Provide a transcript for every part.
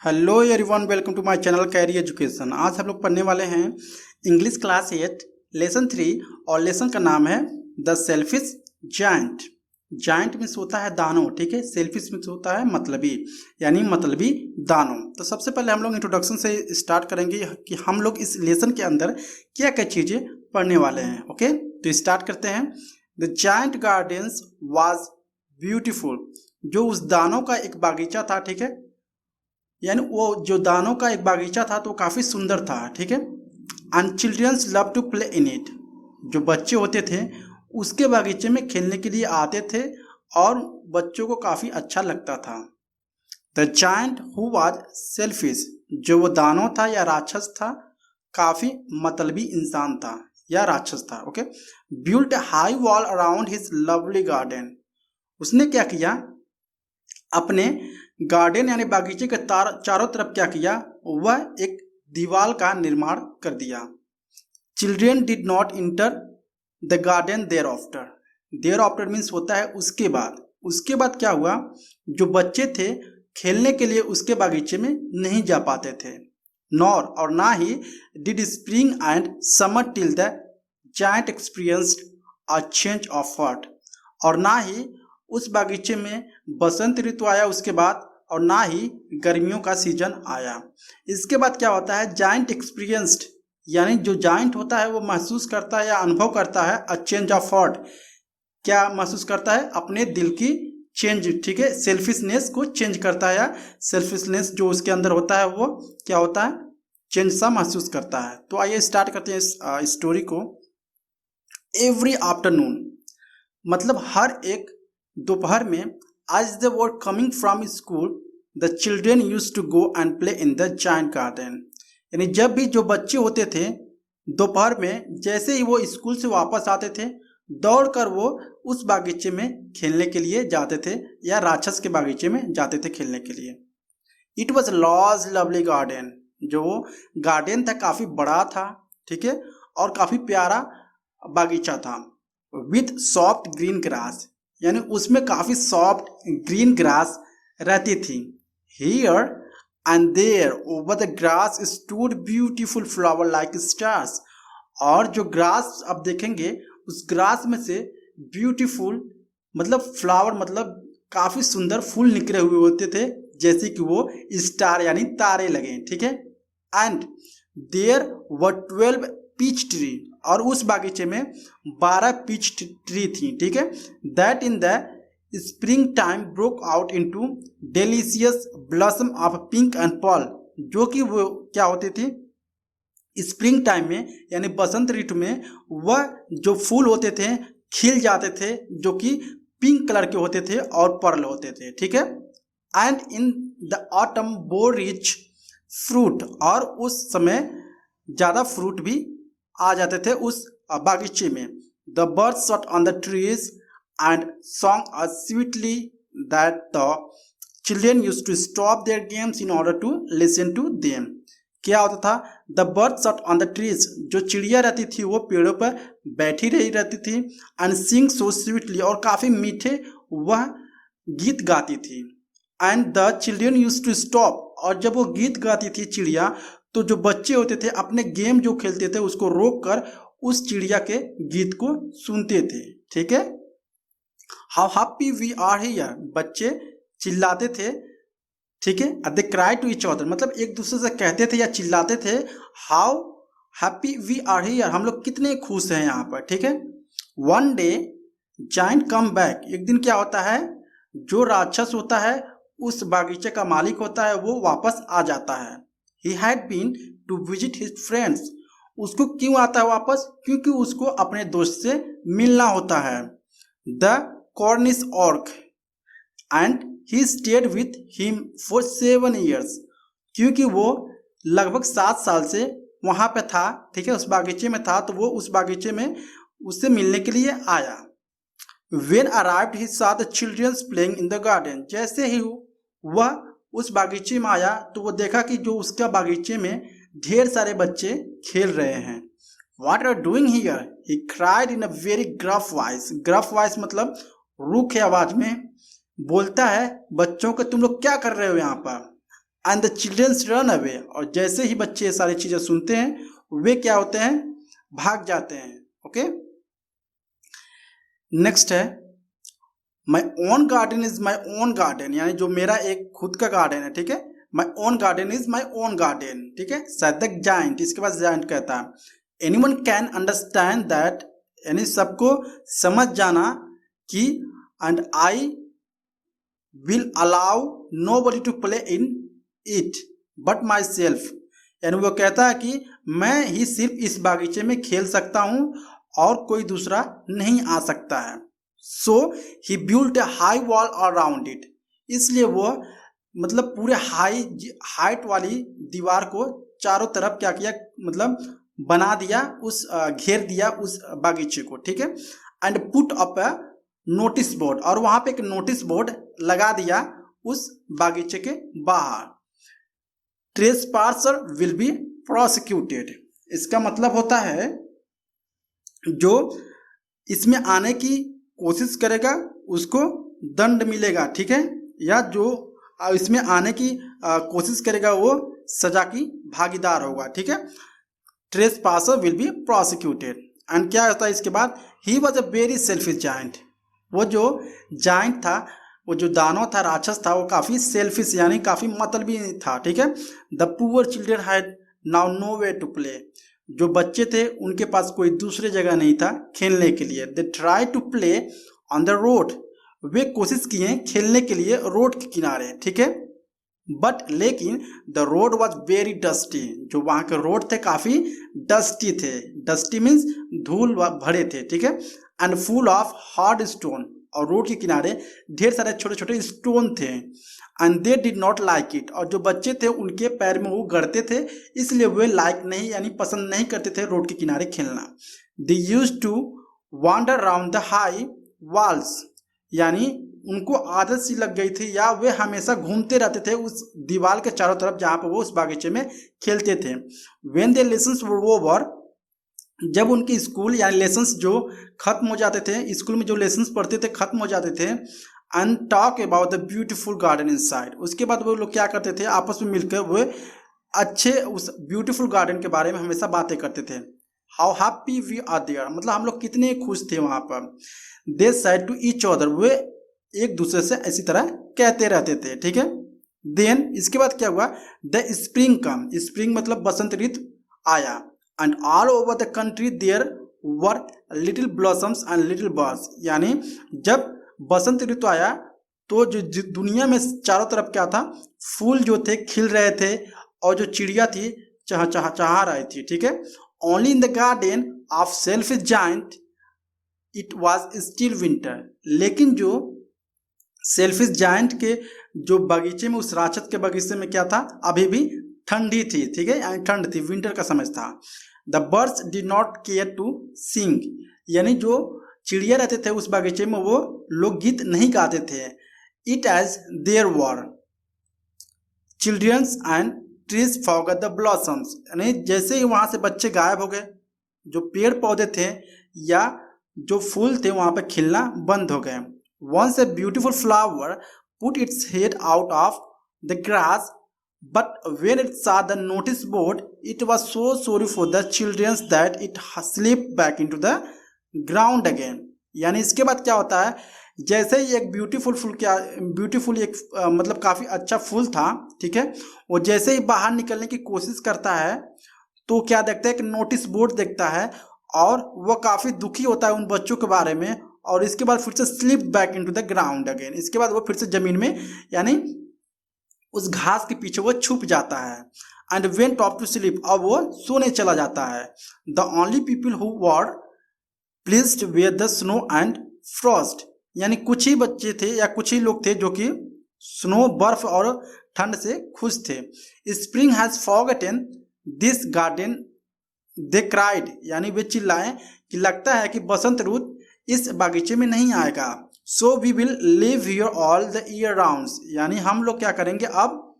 Hello everyone, welcome to my channel Carry Education. आज हम लोग पढ़ने वाले हैं इंग्लिश क्लास 8 लेसन 3 और लेसन का नाम है the selfish giant. Giant means होता है दानव, ठीक है। सेल्फिश मीन्स होता है मतलबी, यानी मतलबी दानव। तो सबसे पहले हम लोग इंट्रोडक्शन से स्टार्ट करेंगे कि हम लोग इस लेसन के अंदर क्या क्या चीज़ें पढ़ने वाले हैं। ओके, तो स्टार्ट करते हैं। The giant gardens was beautiful. जो उस दानव का एक बागीचा था, ठीक है, यानी वो जो दानों का एक बागीचा था तो काफ़ी सुंदर था, ठीक है। And childrens love to play in it. जो बच्चे होते थे उसके बागीचे में खेलने के लिए आते थे और बच्चों को काफ़ी अच्छा लगता था। The giant who was selfish. जो वो दानव था या राक्षस था, काफ़ी मतलबी इंसान था या राक्षस था। Okay, built high wall around his lovely garden. उसने क्या किया, अपने गार्डन यानी बागीचे के चारों तरफ क्या किया, वह एक दीवार का निर्माण कर दिया। Children did not enter the garden thereafter. Thereafter means होता है उसके बाद। उसके बाद क्या हुआ, जो बच्चे थे खेलने के लिए उसके बागीचे में नहीं जा पाते थे। नॉर और ना he did spring and summer till the giant experienced a change of heart. और ना ही उस बागीचे में बसंत ऋतु आया उसके बाद, और ना ही गर्मियों का सीजन आया। इसके बाद क्या होता है, जायंट एक्सपीरियंस्ड, यानी जो जायंट होता है वो महसूस करता है या अनुभव करता है अ चेंज ऑफ हार्ट। क्या महसूस करता है, अपने दिल की चेंज, ठीक है, सेल्फिशनेस को चेंज करता है, या सेल्फिशनेस जो उसके अंदर होता है वो क्या होता है, चेंज सा महसूस करता है। तो आइए स्टार्ट करते हैं इस स्टोरी को। एवरी आफ्टरनून मतलब हर एक दोपहर में, as they were coming from school, the children used to go and play in the giant garden। यानी जब भी जो बच्चे होते थे दोपहर में, जैसे ही वो स्कूल से वापस आते थे, दौड़कर वो उस बागीचे में खेलने के लिए जाते थे या राक्षस के बागीचे में जाते थे खेलने के लिए। It was large lovely garden. जो वो गार्डन था काफ़ी बड़ा था, ठीक है, और काफ़ी प्यारा बागीचा था। विथ सॉफ्ट ग्रीन ग्रास, यानी उसमें काफ़ी सॉफ्ट ग्रीन ग्रास रहती थी। Here and there over the grass stood beautiful flower like stars. और जो ग्रास आप देखेंगे, उस ग्रास में से ब्यूटीफुल मतलब फ्लावर मतलब काफ़ी सुंदर फूल निकले हुए होते थे, जैसे कि वो स्टार यानी तारे लगे, ठीक है। And there were 12 peach tree. और उस बागीचे में 12 पीच ट्री थी, ठीक है। That in the spring time broke out into delicious blossom of pink and pearl. जो कि वो क्या होती थी, स्प्रिंग टाइम में यानी बसंत ऋतु में वह जो फूल होते थे खिल जाते थे, जो कि पिंक कलर के होते थे और पर्ल होते थे, ठीक है। And in the autumn bore rich fruit. और उस समय ज़्यादा फ्रूट भी आ जाते थे उस बागीचे में। The birds sat on the trees and song sweetly that the children used to stop their games in order to listen to them. क्या होता था, the birds sat on the trees, जो चिड़िया रहती थी वो पेड़ों पर बैठी रही रहती थी। एंड सिंग सो स्वीटली, और काफ़ी मीठे वह गीत गाती थी। And the children used to stop, और जब वो गीत गाती थी चिड़िया, तो जो बच्चे होते थे अपने गेम जो खेलते थे उसको रोक कर उस चिड़िया के गीत को सुनते थे, ठीक है। How happy we are here, बच्चे चिल्लाते थे, ठीक है। They cry to each other, मतलब एक दूसरे से कहते थे या चिल्लाते थे, how happy we are here, हम लोग कितने खुश हैं यहाँ पर, ठीक है। One day giant come back, एक दिन क्या होता है, जो राक्षस होता है उस बागीचे का मालिक होता है वो वापस आ जाता है। He had been to visit his friends। उसको क्यों आता है वापस, क्योंकि उसको अपने दोस्त से मिलना होता है। The Cornish orc and he stayed with him for 7 years। क्योंकि वो लगभग 7 साल से वहाँ पे था, ठीक है, उस बागीचे में था, तो वो उस बागीचे में उससे मिलने के लिए आया। When arrived he saw the children playing in the garden। जैसे ही वह उस बागीचे में आया तो वो देखा कि जो उसका बागीचे में ढेर सारे बच्चे खेल रहे हैं। What are you doing here? He cried in a very gruff voice। gruff voice मतलब रूखे आवाज में बोलता है बच्चों को, तुम लोग क्या कर रहे हो यहाँ पर। And the childrens run away, और जैसे ही बच्चे ये सारी चीज़ें सुनते हैं वे क्या होते हैं, भाग जाते हैं। ओके, नेक्स्ट है my own garden is my own garden, यानी जो मेरा एक खुद का गार्डन है, ठीक है, my own garden is my own garden, ठीक है। सेड द जायंट, इसके बाद जायंट कहता है एनीवन कैन अंडरस्टैंड दैट, यानी सबको समझ जाना कि, and I will allow nobody to play in it but myself, यानी वो कहता है कि मैं ही सिर्फ इस बागीचे में खेल सकता हूँ और कोई दूसरा नहीं आ सकता है। So he built a high wall around it, इसलिए वो मतलब पूरे हाइट वाली दीवार को चारों तरफ क्या किया, मतलब बना दिया, उस घेर दिया उस बागीचे को, ठीक है। And put up A notice board, और वहां पे एक नोटिस बोर्ड लगा दिया उस बागीचे के बाहर। ट्रेसपासर विल बी प्रोसिक्यूटेड, इसका मतलब होता है जो इसमें आने की कोशिश करेगा उसको दंड मिलेगा, ठीक है, या जो इसमें आने की कोशिश करेगा वो सजा की भागीदार होगा, ठीक है। ट्रेसपासर विल बी प्रोसिक्यूटेड। एंड क्या होता है इसके बाद, he was a very selfish giant, वो जो जायंट था, वो जो दानव था, राक्षस था, वो काफ़ी सेल्फिश यानी काफ़ी मतलबी था, ठीक है। The poor children had now no way to play, जो बच्चे थे उनके पास कोई दूसरे जगह नहीं था खेलने के लिए। They try to play on the road, वे कोशिश किए खेलने के लिए रोड के किनारे, ठीक है, बट लेकिन the road was very dusty, जो वहाँ के रोड थे काफ़ी डस्टी थे, डस्टी मीन्स धूल भरे थे, ठीक है, and full of hard stone, और रोड के किनारे ढेर सारे छोटे छोटे स्टोन थे। And they did not like it, और जो बच्चे थे उनके पैर में वो गड़ते थे, इसलिए वे लाइक नहीं यानी पसंद नहीं करते थे रोड के किनारे खेलना। They used to wander around the high walls, यानी उनको आदत सी लग गई थी या वे हमेशा घूमते रहते थे उस दीवार के चारों तरफ जहाँ पर वो उस बागीचे में खेलते थे। When they lessons were over, जब उनके स्कूल यानी लेसन्स जो खत्म हो जाते थे, स्कूल में जो लेसन्स पढ़ते थे खत्म हो जाते थे, and talk about the beautiful garden inside, उसके बाद वो लोग क्या करते थे, आपस में मिलकर वो अच्छे उस ब्यूटीफुल गार्डन के बारे में हमेशा बातें करते थे। How happy we are there, मतलब हम लोग कितने खुश थे वहाँ पर। They said to each other, वे एक दूसरे से इसी तरह कहते रहते थे, ठीक है। देन इसके बाद क्या हुआ, द स्प्रिंग कम, स्प्रिंग मतलब बसंत ऋतु आया, and all over the country there were little blossoms and little birds, यानी जब बसंत ऋतु आया तो जो दुनिया में चारों तरफ क्या था, फूल जो थे खिल रहे थे, और जो चिड़िया थी चह रही थी, ठीक है। Only in the garden of selfish giant it was still winter, लेकिन जो सेल्फिश जायंट के जो बगीचे में, उस राक्षस के बगीचे में क्या था, अभी भी ठंडी थी, ठीक है, यानी ठंड थी, विंटर का समय था। The birds did not care to sing, यानी जो चिड़िया रहते थे उस बागीचे में वो लोग गीत नहीं गाते थे। It as there were childrens and trees forgot the blossoms, यानी जैसे ही वहाँ से बच्चे गायब हो गए, जो पेड़ पौधे थे या जो फूल थे वहाँ पे खिलना बंद हो गए। Once a beautiful flower put its head out of the grass, but when it saw the notice board it was so sorry for the children that it slipped back into the ground again, यानी इसके बाद क्या होता है, जैसे ही एक beautiful एक मतलब काफ़ी अच्छा फूल था, ठीक है, वो जैसे ही बाहर निकलने की कोशिश करता है तो क्या देखता है, एक नोटिस बोर्ड देखता है, और वो काफ़ी दुखी होता है उन बच्चों के बारे में, और इसके बाद फिर से slip back into the ground again, इसके बाद वो फिर से ज़मीन में यानी उस घास के पीछे वो छुप जाता है। And went off to sleep, अब वो सोने चला जाता है। The only people who were pleased with the snow and frost, यानी कुछ ही बच्चे थे या कुछ ही लोग थे जो कि स्नो बर्फ और ठंड से खुश थे। Spring has forgotten this garden they cried, यानी वे चिल्लाए कि लगता है कि बसंत ऋतु इस बागीचे में नहीं आएगा। So we will live here all the year round, यानी हम लोग क्या करेंगे, अब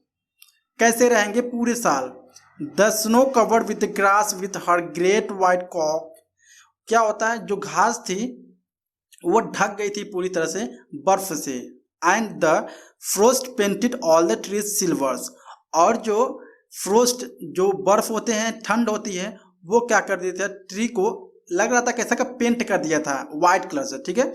कैसे रहेंगे पूरे साल। The snow covered with the grass with her great white कॉक, क्या होता है, जो घास थी वो ढक गई थी पूरी तरह से बर्फ से। And the frost painted all the trees silvers, और जो फ्रोस्ट जो बर्फ होते हैं, ठंड होती है, वो क्या कर दिया था, ट्री को लग रहा था कैसा का पेंट कर दिया था व्हाइट कलर से, ठीक है।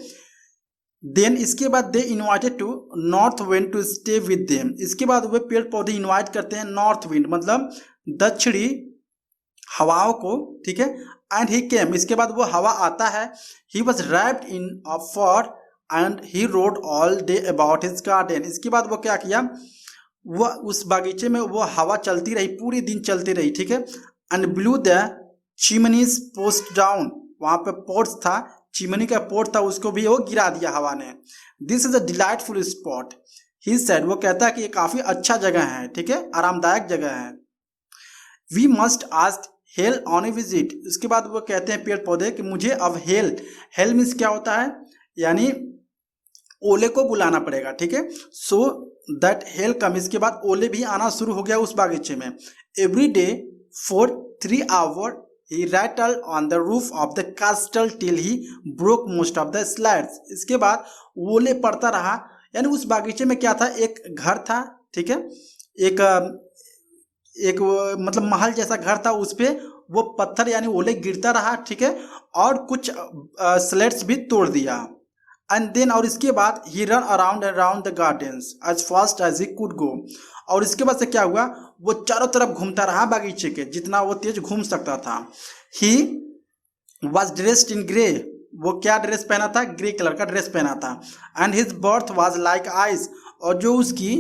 देन इसके बाद they invited to north wind to stay with them. इसके बाद वे पेड़ पौधे इन्वाइट करते हैं नॉर्थ विंड मतलब दक्षिणी हवाओं को, ठीक है। एंड ही केम, इसके बाद वो हवा आता है। He was wrapped in a fur and he roared all day about his garden. इसके बाद वो क्या किया, वो उस बागीचे में वो हवा चलती रही, पूरी दिन चलती रही, ठीक है। And blue the chimneys post down, वहाँ पे पोर्ट्स था, चिमनी का पोर्ट था, उसको भी वो गिरा दिया हवा ने। This is a delightful spot, he said, वो कहता है कि ये काफी अच्छा जगह है, ठीक है, आरामदायक जगह है। We must ask hail on a visit. इसके बाद वो कहते हैं पेड़ पौधे कि मुझे अब हेल, हेल मीन्स क्या होता है, यानी ओले को बुलाना पड़ेगा, ठीक है। सो दैट हेल कम, इसके बाद ओले भी आना शुरू हो गया उस बागीचे में। Every day for 3 hours he rattled on the roof of the castle till he broke most of the slats। इसके बाद ओले पड़ता रहा, यानी उस बागीचे में क्या था, एक घर था, ठीक है, एक मतलब महल जैसा घर था, उस पे वो पत्थर यानी ओले गिरता रहा, ठीक है, और कुछ स्लेट्स भी तोड़ दिया। एंड देन, और इसके बाद he run around around the gardens as fast as he could go. और इसके बाद से क्या हुआ, वो चारों तरफ घूमता रहा बागीचे के, जितना वो तेज घूम सकता था। He was dressed in grey, वो क्या ड्रेस पहना था, ग्रे कलर का ड्रेस पहना था। And his birth was like ice, और जो उसकी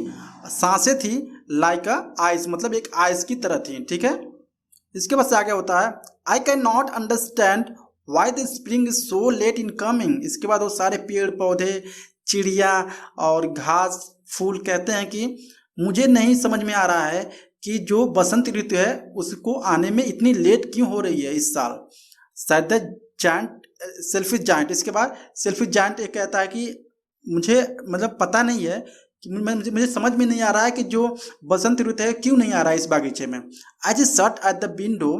सांसें थी लाइक आइस मतलब एक आइस की तरह थी, ठीक है। इसके बाद से आगे होता है I can not understand why the spring is so let in coming. इसके बाद वो सारे पेड़ पौधे, चिड़िया और घास फूल कहते हैं कि मुझे नहीं समझ में आ रहा है कि जो बसंत ऋतु है उसको आने में इतनी लेट क्यों हो रही है इस साल। शायद द जायंट, सेल्फिश जायंट, इसके बाद सेल्फिश जायंट एक कहता है कि मुझे मतलब पता नहीं है कि मुझे समझ में नहीं आ रहा है कि जो बसंत ऋतु है क्यों नहीं आ रहा है इस बागीचे में। आई जस्ट सट at the window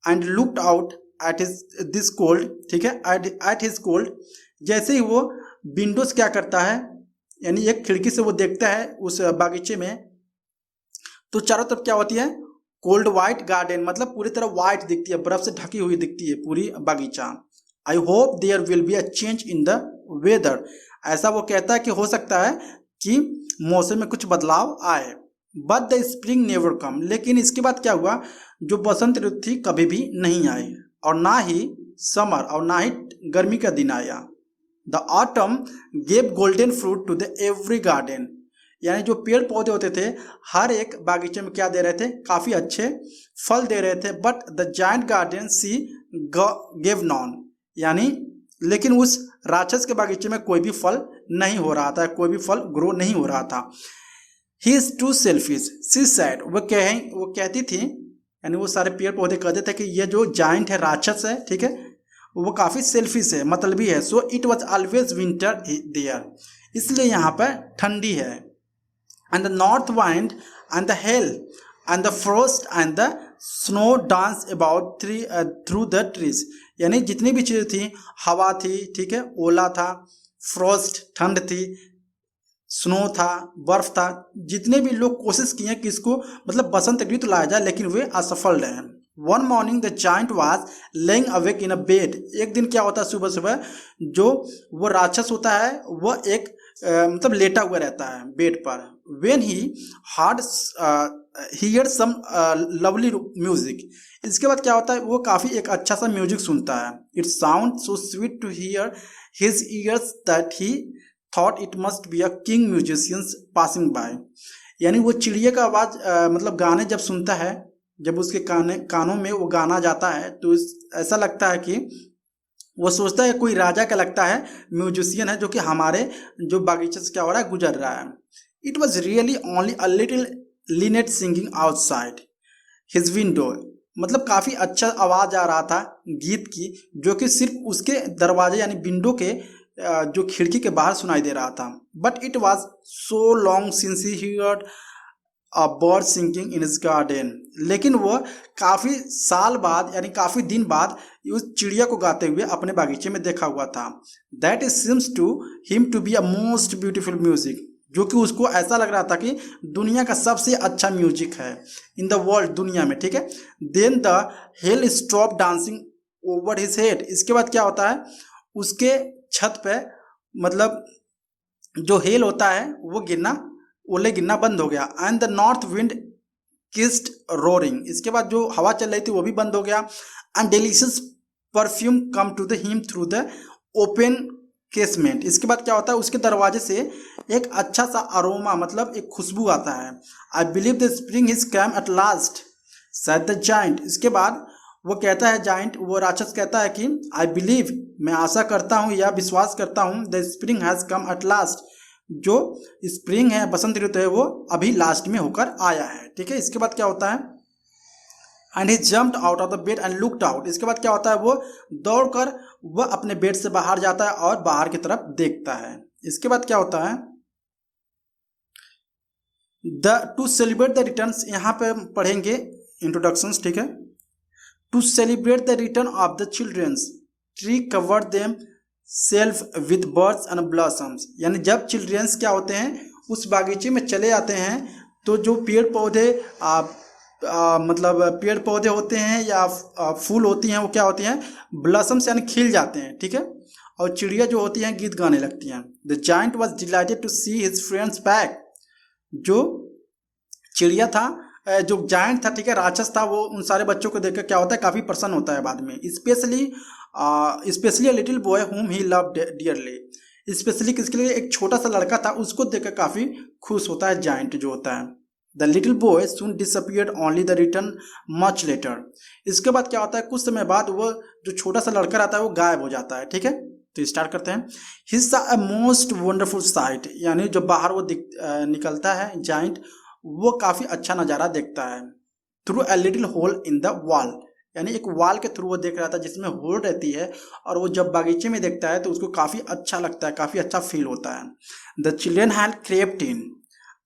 and looked out at his this cold, ठीक है, एट हिज कोल्ड। जैसे ही वो विंडोज क्या करता है, यानी एक खिड़की से वो देखता है उस बागीचे में, तो चारों तरफ क्या होती है, कोल्ड वाइट गार्डन मतलब पूरी तरह वाइट दिखती है, बर्फ से ढकी हुई दिखती है पूरी बागीचा। I hope there will be a change in the weather, ऐसा वो कहता है कि हो सकता है कि मौसम में कुछ बदलाव आए। But the spring never come, लेकिन इसके बाद क्या हुआ, जो बसंत ऋतु थी कभी भी नहीं आई, और ना ही समर और ना ही गर्मी का दिन आया। The autumn gave golden fruit to the every garden, यानी जो पेड़ पौधे होते थे हर एक बागीचे में क्या दे रहे थे, काफी अच्छे फल दे रहे थे। But the giant garden C gave non, यानी लेकिन उस राक्षस के बागीचे में कोई भी फल नहीं हो रहा था, कोई भी फल ग्रो नहीं हो रहा था। He is too selfish she said, वो कहती थी, यानी वो सारे पेड़ पौधे कहते थे कि ये जो जायंट है, राक्षस है, ठीक है, वो काफी सेल्फिश है, मतलबी है। So it was always winter there, इसलिए यहाँ पर ठंडी है। And the north wind and the hail and the frost and the snow dance about through the trees, यानी जितनी भी चीजें थी, हवा थी, ठीक है, ओला था, फ्रोस्ट ठंड थी, स्नो था, बर्फ था, जितने भी लोग कोशिश किए कि इसको मतलब बसंत ऋतु लाया जाए, लेकिन वे असफल रहे। One morning the giant was laying awake in a bed, एक दिन क्या होता है, सुबह सुबह जो वो राक्षस होता है वह एक मतलब लेटा हुआ रहता है बेड पर। When he heard here some lovely music, इसके बाद क्या होता है, वो काफ़ी एक अच्छा सा म्यूजिक सुनता है। It sound so sweet to hear his ears that he thought it must be a king musicians passing by, यानी वो चिड़िया का आवाज़ मतलब गाने जब सुनता है, जब उसके कानों में वो गाना जाता है, तो ऐसा लगता है कि वो सोचता है कोई राजा का लगता है म्यूजिशियन है जो कि हमारे जो बागीचे से क्या हो रहा है, गुजर रहा है। It was really only a little Lynette singing outside his window, मतलब काफ़ी अच्छा आवाज़ आ रहा था गीत की, जो कि सिर्फ उसके दरवाजे यानी विंडो के जो खिड़की के बाहर सुनाई दे रहा था। But it was so long since he heard a bird singing in his garden, लेकिन वो काफ़ी साल बाद यानी काफ़ी दिन बाद उस चिड़िया को गाते हुए अपने बागीचे में देखा हुआ था। That is seems to him to be a most beautiful music, जो कि उसको ऐसा लग रहा था कि दुनिया का सबसे अच्छा म्यूजिक है इन द वर्ल्ड, दुनिया में, ठीक है। Then the hail stop dancing over his head. इसके बाद क्या होता है, उसके छत पे मतलब जो हेल होता है वो गिरना, ओले गिरना बंद हो गया। And the north wind kissed roaring. इसके बाद जो हवा चल रही थी वो भी बंद हो गया। And delicious perfume come to the him through the open casement. इसके बाद क्या होता है, उसके दरवाजे से एक अच्छा सा अरोमा मतलब एक खुशबू आता है। I believe the spring is come at last said the giant. इसके बाद वो कहता है, जाइंट वो राक्षस कहता है कि आई बिलीव, मैं आशा करता हूँ या विश्वास करता हूँ, the spring has come at last, जो स्प्रिंग है, बसंत ऋतु है, वो अभी लास्ट में होकर आया है, ठीक है। इसके बाद क्या होता है, and he jumped out of the bed and looked out. इसके बाद क्या होता है, वो दौड़कर वह अपने बेड से बाहर जाता है और बाहर की तरफ देखता है। इसके बाद क्या होता है, the to celebrate the returns, यहाँ पे पढ़ेंगे इंट्रोडक्शंस, ठीक है। To celebrate the return of the childrens tree covered them self with birds and blossoms. यानी जब चिल्ड्रंस क्या होते हैं उस बागीचे में चले आते हैं तो जो पेड़ पौधे मतलब पेड़ पौधे होते हैं या फूल होती हैं वो क्या होती हैं, ब्लॉसम्स यानी खिल जाते हैं, ठीक है। और चिड़िया जो होती हैं गीत गाने लगती हैं। The giant was delighted to see his friends back. जो चिड़िया था, जो जायंट था, ठीक है, राक्षस था, वो उन सारे बच्चों को देखकर क्या होता है, काफ़ी प्रसन्न होता है बाद में। स्पेशली लिटिल बॉय हुम ही लव्ड डियरली। स्पेशली किसके लिए, एक छोटा सा लड़का था, उसको देखकर काफ़ी खुश होता है जायंट जो होता है। The little boy soon disappeared only the return much later. इसके बाद क्या होता है, कुछ समय बाद वो जो छोटा सा लड़का रहता है वो गायब हो जाता है, ठीक है। तो स्टार्ट करते हैं। He saw a most wonderful site, यानी जब बाहर वो निकलता है जाइंट, वो काफ़ी अच्छा नज़ारा देखता है। Through a little hole in the wall, यानी एक वॉल के थ्रू वो देख रहा था जिसमें होल रहती है, और वो जब बागीचे में देखता है तो उसको काफ़ी अच्छा लगता है, काफ़ी अच्छा फील होता है। The children had crept in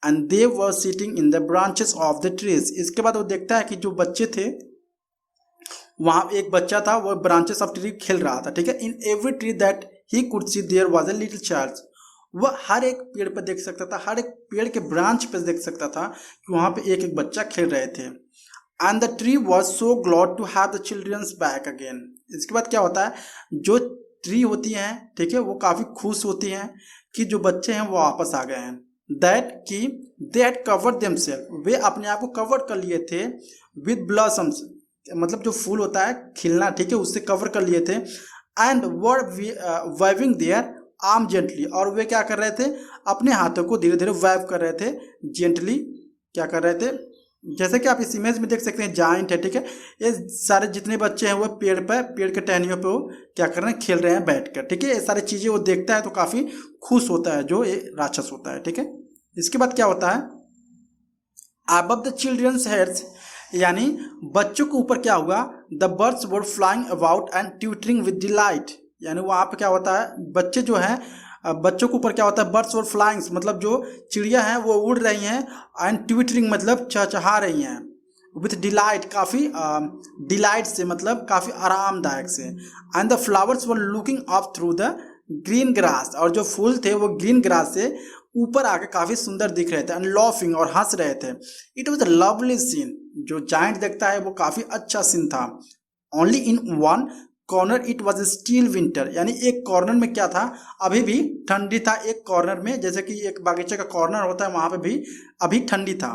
and they were sitting in the branches of the trees. इसके बाद वो देखता है कि जो बच्चे थे वहाँ एक बच्चा था, वो ब्रांचेस ऑफ ट्री खेल रहा था, ठीक है। In every tree that he could see there was a little child. वह हर एक पेड़ पर देख सकता था, हर एक पेड़ के ब्रांच पे देख सकता था कि वहाँ पे एक एक बच्चा खेल रहे थे। And the tree was so glad to have the childrens back again. इसके बाद क्या होता है, जो ट्री होती हैं, ठीक है, वो काफ़ी खुश होती हैं कि जो बच्चे हैं वो वापस आ गए हैं। दैट कि दे हैड कवर्ड देमसेल्फ, वे अपने आप को कवर कर लिए थे विद ब्लॉसम्स, मतलब जो फूल होता है खिलना, ठीक है, उससे कवर कर लिए थे। And were waving their arm gently, और वे क्या कर रहे थे, अपने हाथों को धीरे धीरे वेव कर रहे थे, जेंटली क्या कर रहे थे, जैसे कि आप इस इमेज में देख सकते हैं जाइंट है, ठीक है। ये सारे जितने बच्चे हैं वो पेड़ पर, पेड़ के टहनियों पे वो क्या कर रहे हैं, खेल रहे हैं बैठकर, ठीक है। ये सारी चीज़ें वो देखता है तो काफ़ी खुश होता है, जो ये राक्षस होता है, ठीक है। इसके बाद क्या होता है, अबव द चिल्ड्रंस हेड्स, यानी बच्चों के ऊपर क्या हुआ, the birds were flying about and twittering with delight. यानी वहाँ पे क्या होता है, बच्चे जो हैं, बच्चों के ऊपर क्या होता है, बर्ड्स वर फ्लाइंग्स मतलब जो चिड़िया हैं वो उड़ रही हैं, एंड ट्विटरिंग मतलब चहचहा रही हैं, विथ डिलाइट काफ़ी डिलाइट से मतलब काफ़ी आरामदायक से। And the flowers were looking up through the green grass, और जो फूल थे वो ग्रीन ग्रास से ऊपर आके काफ़ी सुंदर दिख रहे थे। एंड लॉफिंग, और हंस रहे थे। It was a lovely scene, जो जाइंट देखता है वो काफ़ी अच्छा सीन था। Only in one corner it was still winter, यानी एक कॉर्नर में क्या था, अभी भी ठंडी था। एक कॉर्नर में, जैसे कि एक बागीचे का कॉर्नर होता है, वहाँ पे भी अभी ठंडी था।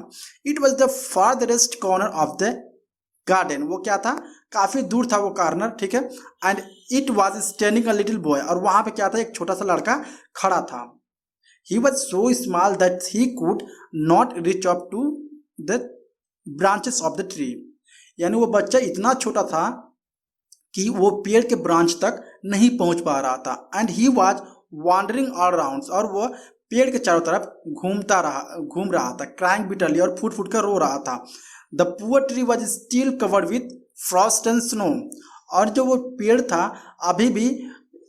It was the farthest corner of the garden, वो क्या था, काफ़ी दूर था वो कॉर्नर, ठीक है। And it was standing a little boy, और वहाँ पे क्या था, एक छोटा सा लड़का खड़ा था। He was so small that he could not reach up to the branches of the tree, यानी वो बच्चा इतना छोटा था कि वो पेड़ के ब्रांच तक नहीं पहुंच पा रहा था। And he was wandering all round, और वो पेड़ के चारों तरफ घूम रहा था, क्राइंग बिटरली, और फूट फूट कर रो रहा था। The poor tree was still covered with Frost and snow, और जो वो पेड़ था अभी भी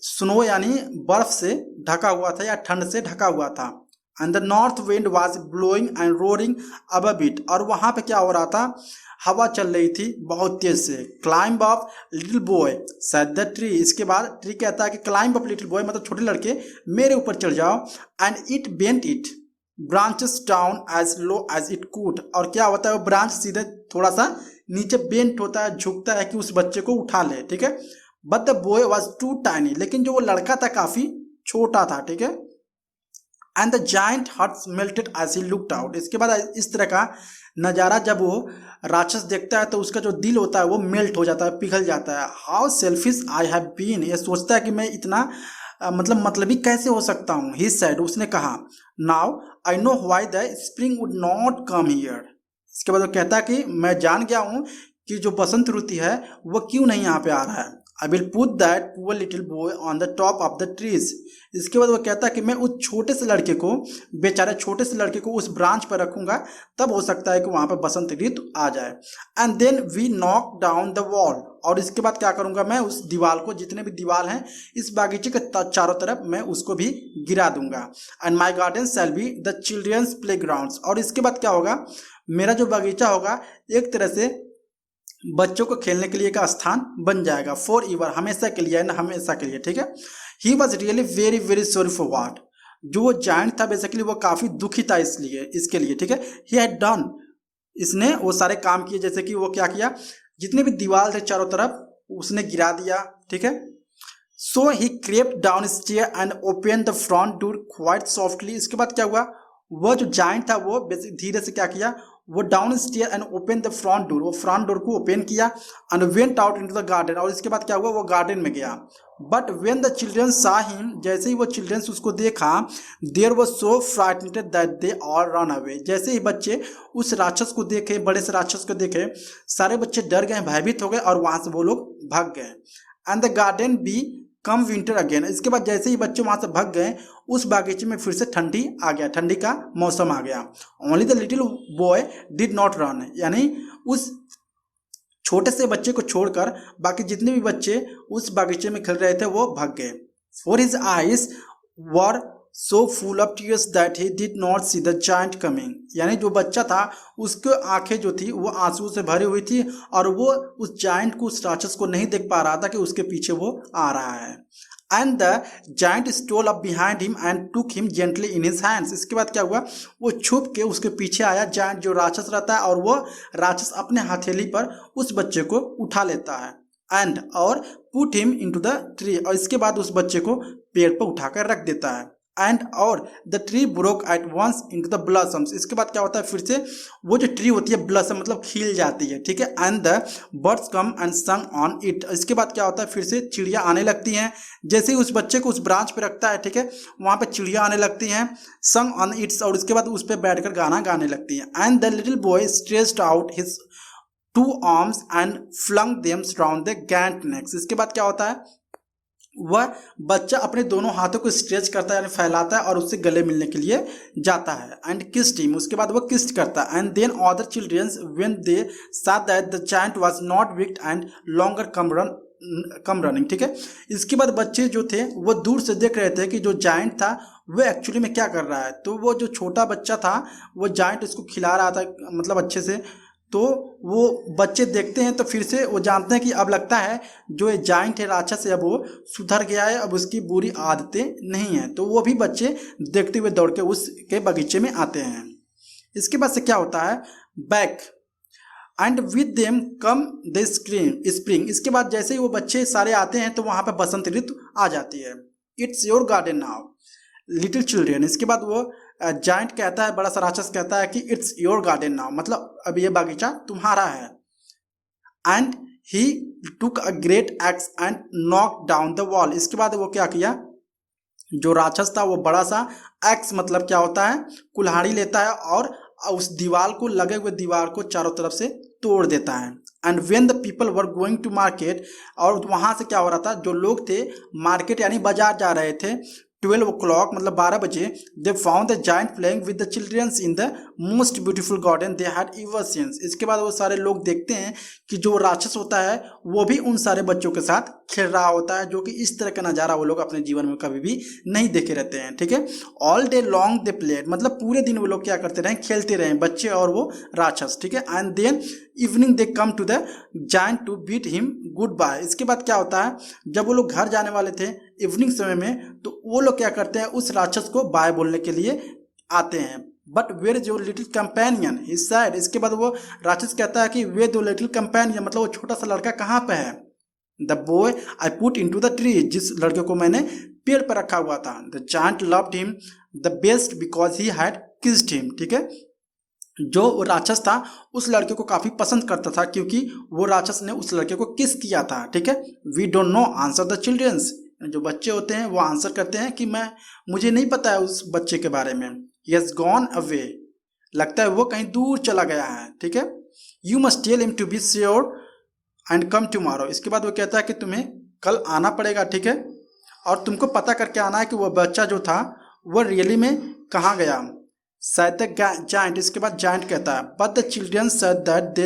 स्नो यानी बर्फ से ढका हुआ था या ठंड से ढका हुआ था। And the north wind was blowing and roaring above it, और वहाँ पे क्या हो रहा था, हवा चल रही थी बहुत तेज से। Climb up little boy said the tree, इसके बाद ट्री कहता है कि क्लाइंब अप लिटिल बॉय मतलब छोटे लड़के मेरे ऊपर चढ़ जाओ। And it bent it, branches down as low as it could, और क्या होता है वो ब्रांच सीधे थोड़ा सा नीचे बेंट होता है, झुकता है कि उस बच्चे को उठा ले, ठीक है। But the boy was too tiny, लेकिन जो वो लड़का था काफी छोटा था, ठीक है। And the giant heart melted as he looked out, इसके बाद इस तरह का नज़ारा जब वो राक्षस देखता है तो उसका जो दिल होता है वो मेल्ट हो जाता है, पिघल जाता है। How selfish I have been, ये सोचता है कि मैं इतना मतलबी कैसे हो सकता हूँ। ही सेड, उसने कहा, now I know why the spring would not come here, इसके बाद वो कहता है कि मैं जान गया हूँ कि जो बसंत ऋतु है वो क्यों नहीं यहाँ पे आ रहा है। I will put that poor little boy on the top of the trees, इसके बाद वो कहता है कि मैं उस छोटे से लड़के को, बेचारे छोटे से लड़के को उस ब्रांच पर रखूंगा, तब हो सकता है कि वहाँ पर बसंत ऋतु आ जाए। And then we knock down the wall, और इसके बाद क्या करूंगा मैं, उस दीवार को, जितने भी दीवार हैं इस बागीचे के चारों तरफ, मैं उसको भी गिरा दूंगा। And my garden shall be the childrens playgrounds, और इसके बाद क्या होगा, मेरा जो बागीचा होगा एक तरह से बच्चों को खेलने के लिए का स्थान बन जाएगा, फॉर एवर, हमेशा के लिए, ना हमेशा के लिए, ठीक है। He was really very very sorry for what, जो वो जायंट था बेसिकली वो काफी दुखी था इसलिए, इसके लिए, ठीक है। ही हैड डन, इसने वो सारे काम किए, जैसे कि वो क्या किया, जितने भी दीवार थे चारों तरफ उसने गिरा दिया, ठीक है। So he crept down stair and open the front door quite softly, इसके बाद क्या हुआ, वो जो जायंट था वो धीरे से क्या किया, वो down stair and open the front door, वो फ्रंट डोर को ओपन किया, and went out into the garden, और इसके बाद क्या हुआ, वो गार्डन में गया। But when the children saw him, जैसे ही वो चिल्ड्रंस उसको देखा, there was so frightened that they all run away, जैसे ही बच्चे उस राक्षस को देखे, बड़े से राक्षस को देखे, सारे बच्चे डर गए, भयभीत हो गए, और वहां से वो लोग भाग गए। And the garden become winter again, इसके बाद जैसे ही बच्चे वहां से भाग गए, उस बागीचे में फिर से ठंडी आ गया, ठंडी का मौसम आ गया। Only the little boy did not run, यानी उस छोटे से बच्चे को छोड़कर बाकी जितने भी बच्चे उस बागीचे में खेल रहे थे वो भाग गए। For his eyes were so full of tears that he did not see the giant coming, यानी जो बच्चा था उसकी आंखें जो थी वो आंसू से भरी हुई थी, और वो उस जायंट को, उस राक्षस को नहीं देख पा रहा था कि उसके पीछे वो आ रहा है। And the giant stole up behind him and took him gently in his hands, इसके बाद क्या हुआ, वो छुप के उसके पीछे आया, जायंट जो राक्षस रहता है, और वो राक्षस अपने हथेली पर उस बच्चे को उठा लेता है, एंड और put him into the tree, और इसके बाद उस बच्चे को पेड़ पर उठाकर रख देता है। एंड और the tree broke at once into the blossoms, इसके बाद क्या होता है, फिर से वो जो ट्री होती है ब्लॉसम मतलब खिल जाती है, ठीक है। And the birds come and संग ऑन इट, इसके बाद क्या होता है, फिर से चिड़िया आने लगती हैं, जैसे ही उस बच्चे को उस ब्रांच पे रखता है, ठीक है, वहाँ पे चिड़िया आने लगती हैं, संग ऑन इट्स, और उसके बाद उस पर बैठकर गाना गाने लगती हैं। And the little boy stretched out his 2 arms and flung them around the gant necks, इसके बाद क्या होता है, वह बच्चा अपने दोनों हाथों को स्ट्रेच करता है, यानी फैलाता है, और उससे गले मिलने के लिए जाता है। एंड किस्ड हिम, उसके बाद वह किस्ड करता है। And then other childrens when they saw that the giant was not weak and longer come running, ठीक है। इसके बाद बच्चे जो थे वो दूर से देख रहे थे कि जो जायंट था वो एक्चुअली में क्या कर रहा है, तो वो जो छोटा बच्चा था वो जायंट उसको खिला रहा था, मतलब अच्छे से, तो वो बच्चे देखते हैं तो फिर से वो जानते हैं कि अब लगता है जो ये जाइंट है, राक्षस है, अब वो सुधर गया है, अब उसकी बुरी आदतें नहीं हैं, तो वो भी बच्चे देखते हुए दौड़ के उसके बगीचे में आते हैं। इसके बाद से क्या होता है, back and with them come the spring, इसके बाद जैसे ही वो बच्चे सारे आते हैं तो वहाँ पर बसंत ऋतु आ जाती है। It's your garden now little children, इसके बाद वो जाइंट कहता है, बड़ा सा राक्षस कहता है कि इट्स योर गार्डन नाउ, मतलब अब ये बागीचा तुम्हारा है। And he took a great x and knock down the wall, इसके बाद वो क्या किया, जो राक्षस था वो बड़ा सा एक्स मतलब क्या होता है, कुल्हाड़ी लेता है, और उस दीवार को, लगे हुए दीवार को चारों तरफ से तोड़ देता है। And when the people were going to market, और वहाँ से क्या हो रहा था, जो लोग थे मार्केट यानी बाजार जा रहे थे, 12 o'clock मतलब 12 बजे, they found the giant playing with the children's in the most beautiful garden they had ever seen, इसके बाद वो सारे लोग देखते हैं कि जो राक्षस होता है वो भी उन सारे बच्चों के साथ खेल रहा होता है, जो कि इस तरह का नज़ारा वो लोग अपने जीवन में कभी भी नहीं देखे रहते हैं, ठीक है। All day long they played, मतलब पूरे दिन वो लोग क्या करते रहे, खेलते रहे, बच्चे और वो राक्षस, ठीक है। And then evening they come to the giant to beat him goodbye, इसके बाद क्या होता है, जब वो लोग घर जाने वाले थे इवनिंग समय में, तो वो लोग क्या करते हैं, उस राक्षस को बाय बोलने के लिए आते हैं। बट वेयर जो लिटिल कंपेनियन ही सैड, इसके बाद वो राक्षस कहता है कि वे दो लिटिल कंपेनियन मतलब वो छोटा सा लड़का कहाँ पे है। The boy I put in to the tree, जिस लड़के को मैंने पेड़ पर रखा हुआ था। The giant loved him the best because he had kissed him, ठीक है। जो राक्षस था उस लड़के को काफ़ी पसंद करता था क्योंकि वो राक्षस ने उस लड़के को किस किया था, ठीक है। We don't know answer the childrens, जो बच्चे होते हैं वो आंसर करते हैं कि मुझे नहीं पता है उस बच्चे के बारे में। ही हैज़ गॉन अवे, लगता है वो कहीं दूर चला गया है, ठीक है। You must tell him to be sure and come tomorrow, इसके बाद वो कहता है कि तुम्हें कल आना पड़ेगा, ठीक है, और तुमको पता करके आना है कि वो बच्चा जो था वो रियली में कहाँ गया। said the giant, इसके बाद giant कहता है but the children said that they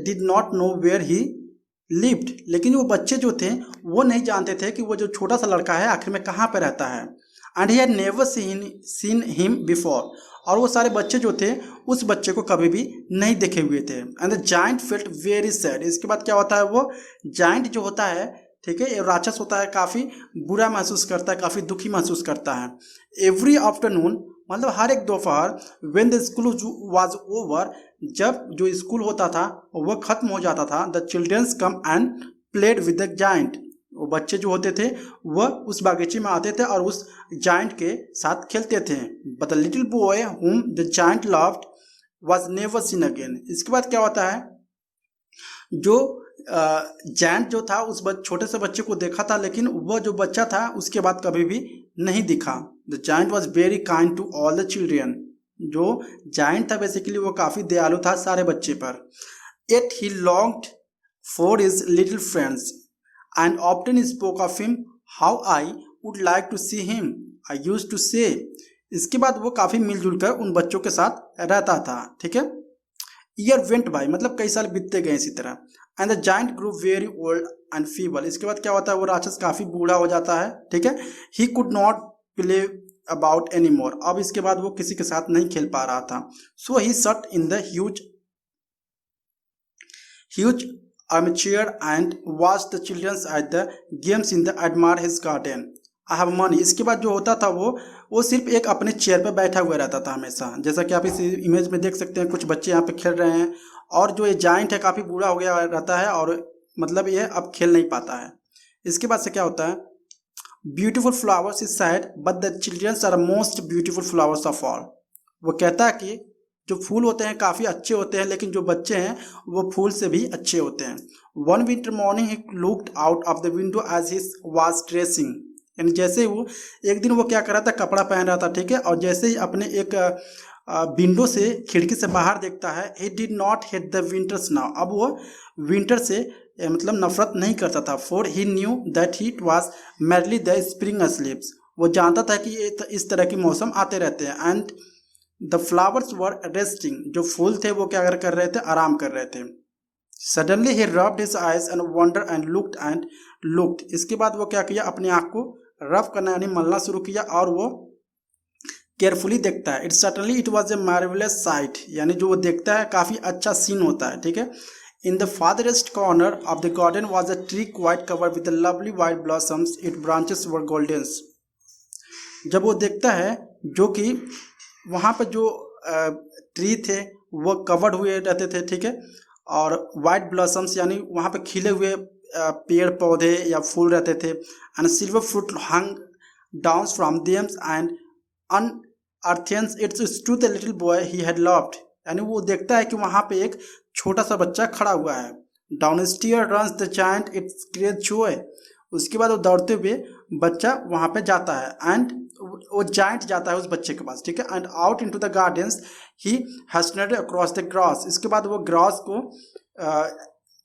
did not know where he lived, लेकिन वो बच्चे जो थे वो नहीं जानते थे कि वो जो छोटा सा लड़का है आखिर में कहाँ पे रहता है। and he had never seen him before, और वो सारे बच्चे जो थे उस बच्चे को कभी भी नहीं देखे हुए थे। and the giant felt very sad, इसके बाद क्या होता है, वो giant जो होता है, ठीक है, राक्षस होता है, काफ़ी बुरा महसूस करता है, काफ़ी दुखी महसूस करता है। एवरी आफ्टरनून मतलब हर एक दोपहर, when the school was over, जब जो स्कूल होता था वह खत्म हो जाता था, the childrens come and played with the giant, वो बच्चे जो होते थे वह उस बागीचे में आते थे और उस जायंट के साथ खेलते थे। But the little boy whom the giant loved was never seen again, इसके बाद क्या होता है, जो जायंट जो था उस छोटे से बच्चे को देखा था लेकिन वह जो बच्चा था उसके बाद कभी भी नहीं दिखा। The giant was very kind to all the children, जो जायंट था बेसिकली वो काफ़ी दयालु था सारे बच्चे पर। At he longed for his little friends and often spoke of him how I would like to see him I used to say, इसके बाद वो काफ़ी मिलजुल कर उन बच्चों के साथ रहता था, ठीक है। ईयर वेंट बाय मतलब कई साल बीतते गए इसी तरह। And the giant grew very old and feeble, इसके बाद क्या होता है, वो राक्षस काफ़ी बूढ़ा हो जाता है, ठीक है। He could not play about any more, अब इसके बाद वो किसी के साथ नहीं खेल पा रहा था। सो ही सट in the huge armchair and watched the children at the games in the admire his garden. I have money, इसके बाद जो होता था वो सिर्फ एक अपने चेयर पर बैठा हुआ रहता था हमेशा, जैसा कि आप इस इमेज में देख सकते हैं। कुछ बच्चे यहाँ पे खेल रहे हैं और जो ये जाइंट है काफ़ी बूढ़ा हो गया रहता है और मतलब ये अब खेल नहीं पाता है। इसके बाद से क्या होता है, beautiful flowers is said but the childrens are most beautiful flowers of all, वो कहता है कि जो फूल होते हैं काफ़ी अच्छे होते हैं लेकिन जो बच्चे हैं वो फूल से भी अच्छे होते हैं। One winter morning he looked out of the window as he was dressing, यानी जैसे ही वो एक दिन वो क्या कर रहा था, कपड़ा पहन रहा था, ठीक है, और जैसे ही अपने एक विंडो से खिड़की से बाहर देखता है, he did not hate the winters now, अब वो विंटर से मतलब नफरत नहीं करता था। For he knew that he was merely the spring स्लीप्स, वो जानता था कि ये इस तरह के मौसम आते रहते हैं। And the flowers were resting, जो फूल थे वो क्या कर रहे थे, आराम कर रहे थे। Suddenly he rubbed his eyes and wonder and looked, इसके बाद वो क्या किया, अपनी आँख को रब करना यानी मलना शुरू किया और वो केयरफुली देखता है। It's suddenly it was a marvellous site, यानी जो वो देखता है काफ़ी अच्छा सीन होता है, ठीक है। In the farthest corner of the garden was a tree quite covered with lovely white blossoms, it branches were goldens, जब वो देखता है जो कि वहाँ पर जो ट्री थे वो कवर्ड हुए रहते थे, ठीक है, और वाइट ब्लॉसम्स यानी वहाँ पे खिले हुए पेड़ पौधे या फूल रहते थे। And silver fruit hung down from them and अनअर्थेंस its to the little boy he had loved, यानी वो देखता है कि वहाँ पे एक छोटा सा बच्चा खड़ा हुआ है। Down stair runs the giant its great joy, उसके बाद वो दौड़ते हुए बच्चा वहाँ पे जाता है एंड वो जायंट जाता है उस बच्चे के पास, ठीक है। And out into the gardens he hasted across the grass, इसके बाद वो ग्रास को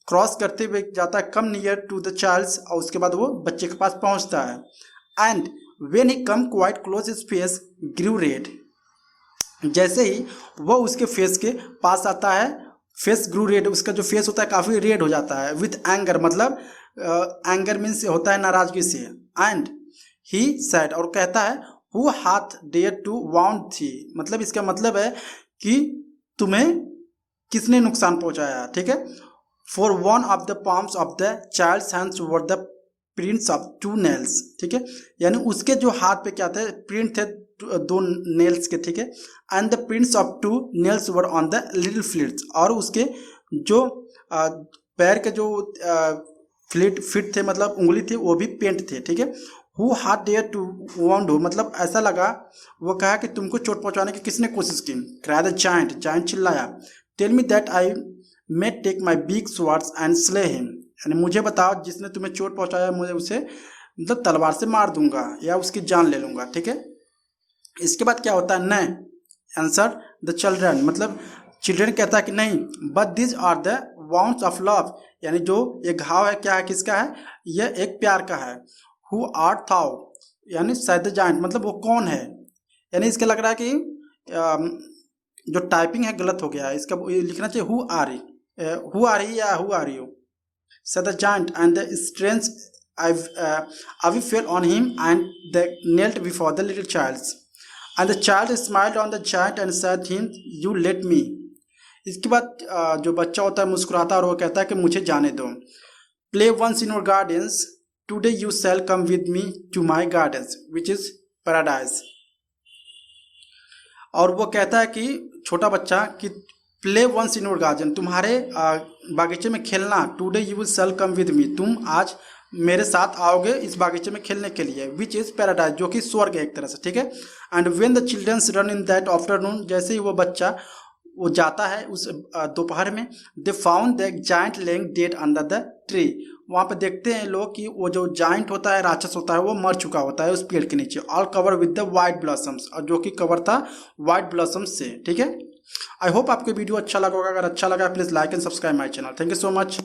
क्रॉस करते हुए जाता है, come near to the childs, और उसके बाद वो बच्चे के पास पहुंचता है। And when he come quite close his face grew red, जैसे ही वो उसके फेस के पास आता है, फेस ग्रू रेड, उसका जो फेस होता है काफ़ी रेड हो जाता है। विथ एंगर मतलब एंगर मीन्स होता है नाराजगी से। एंड ही सेड, और कहता है हु हाथ डेयर टू वाउंड थी, मतलब इसका मतलब है कि तुम्हें किसने नुकसान पहुंचाया, ठीक है। For one of the palms of the childs hands were the prints of 2 nails, ठीक है, यानी उसके जो हाथ पे क्या थे, प्रिंट थे दो नेल्स के, ठीक है। And the prints of 2 nails were on the little flits, और उसके जो पैर के जो फिट थे, मतलब उंगली थी, वो भी पेंट थे, ठीक है। Who hard dare to wound who, मतलब ऐसा लगा, वो कहा कि तुमको चोट पहुंचाने की किसने कोशिश की। क्राइड द जायंट, जायंट चिल्लाया। Tell me that I may take my big swords and slay him, यानी मुझे बताओ जिसने तुम्हें चोट पहुंचाया, मुझे उसे मतलब तलवार से मार दूंगा या उसकी जान ले लूंगा, ठीक है। इसके बाद क्या होता है, न आंसर द चिल्ड्रन, मतलब चिल्ड्रन कहता है कि नहीं, but this are the wounds of love, यानी जो ये घाव है, क्या है, किसका है, यह एक प्यार का है। हु आर थाउ, यानी शायद जायंट, मतलब वो कौन है, यानी इसका लग रहा है कि जो टाइपिंग है गलत हो गया है, इसका लिखना चाहिए हु आर ही या who are you. said the giant, and the strange ivy fell on him, and they knelt before the little child. And the child smiled on the giant and said him, "You let me." इसके बाद जो बच्चा होता है मुस्कुराता है और वो कहता है कि मुझे जाने दो। Play once in your gardens. Today you shall come with me to my gardens, which is paradise. और वो कहता है कि छोटा बच्चा कि play once in your garden, तुम्हारे बागीचे में खेलना। Today you will shall come with me, तुम आज मेरे साथ आओगे इस बागीचे में खेलने के लिए। विच इज़ पैराडाइज, जो कि स्वर्ग है एक तरह से, ठीक है। And when the childrens run in that afternoon, जैसे ही वो बच्चा वो जाता है उस दोपहर में, they found the giant laying dead under the tree, वहाँ पे देखते हैं लोग कि वो जो जायंट होता है, राक्षस होता है, वो मर चुका होता है उस पेड़ के नीचे। All cover with the white blossoms, और जो कि कवर था वाइट ब्लॉसम्स से, ठीक है। आई होप आपको वीडियो अच्छा लगा होगा। अगर अच्छा लगा please like and subscribe my channel. Thank you so much.